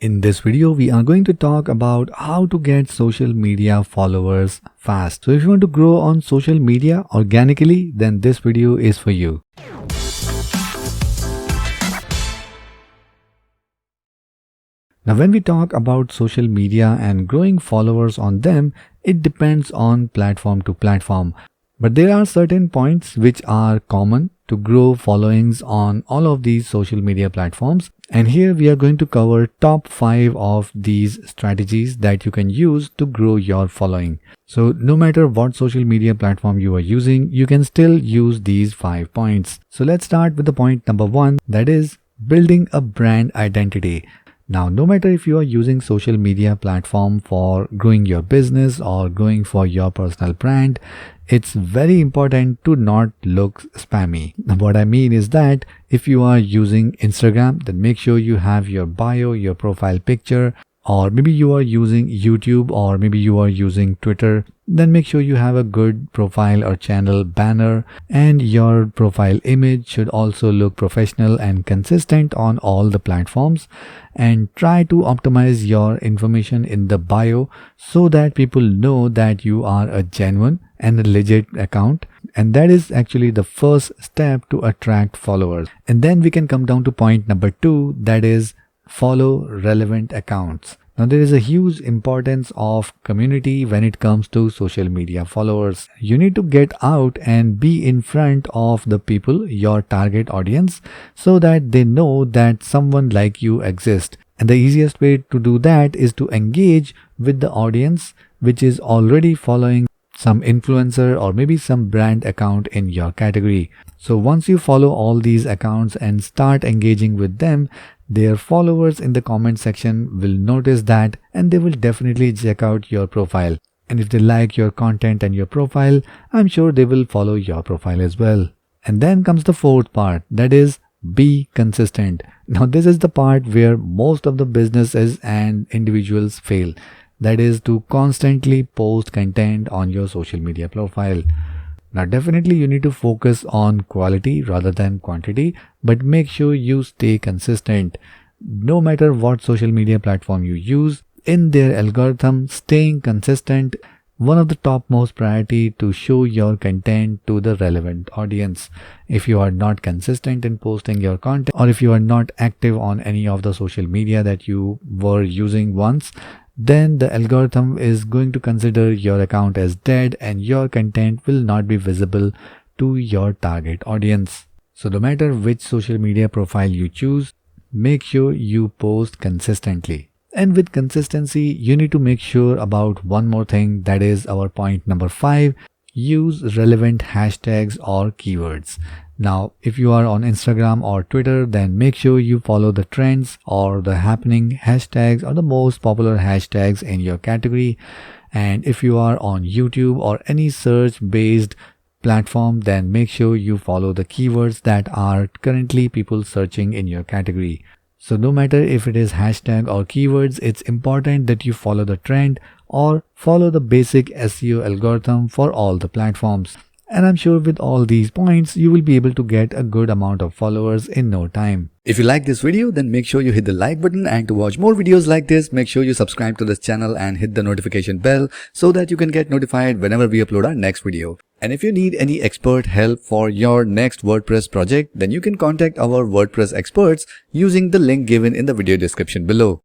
In this video, we are going to talk about how to get social media followers fast. So if you want to grow on social media organically, then this video is for you. Now, when we talk about social media and growing followers on them, it depends on platform to platform. But there are certain points which are common to grow followings on all of these social media platforms. And here we are going to cover top 5 of these strategies that you can use to grow your following. So no matter what social media platform you are using, you can still use these 5 points. So let's start with the point number 1, that is building a brand identity. Now, no matter if you are using social media platform for growing your business or growing for your personal brand, it's very important to not look spammy. What I mean is that if you are using Instagram, then make sure you have your bio, your profile picture, or maybe you are using YouTube, or maybe you are using Twitter, then make sure you have a good profile or channel banner, and your profile image should also look professional and consistent on all the platforms. And try to optimize your information in the bio so that people know that you are a genuine and a legit account. And that is actually the first step to attract followers. And then we can come down to point number 2, that is follow relevant accounts. Now, there is a huge importance of community when it comes to social media followers. You need to get out and be in front of the people, your target audience, so that they know that someone like you exists. And the easiest way to do that is to engage with the audience which is already following some influencer or maybe some brand account in your category. So once you follow all these accounts and start engaging with them, their followers in the comment section will notice that, and they will definitely check out your profile. And if they like your content and your profile, I'm sure they will follow your profile as well. And then comes the fourth part, that is be consistent. Now, this is the part where most of the businesses and individuals fail. That is to constantly post content on your social media profile. Now, definitely you need to focus on quality rather than quantity, but make sure you stay consistent. No matter what social media platform you use, in their algorithm, staying consistent, one of the topmost priority to show your content to the relevant audience. If you are not consistent in posting your content, or if you are not active on any of the social media that you were using once, then the algorithm is going to consider your account as dead and your content will not be visible to your target audience. So no matter which social media profile you choose, make sure you post consistently. And with consistency, you need to make sure about one more thing, that is our point number 5, use relevant hashtags or keywords. Now, if you are on Instagram or Twitter, then make sure you follow the trends or the happening hashtags or the most popular hashtags in your category. And if you are on YouTube or any search-based platform, then make sure you follow the keywords that are currently people searching in your category. So no matter if it is hashtag or keywords, it's important that you follow the trend or follow the basic SEO algorithm for all the platforms. And I'm sure with all these points, you will be able to get a good amount of followers in no time. If you like this video, then make sure you hit the like button, and to watch more videos like this, make sure you subscribe to this channel and hit the notification bell so that you can get notified whenever we upload our next video. And if you need any expert help for your next WordPress project, then you can contact our WordPress experts using the link given in the video description below.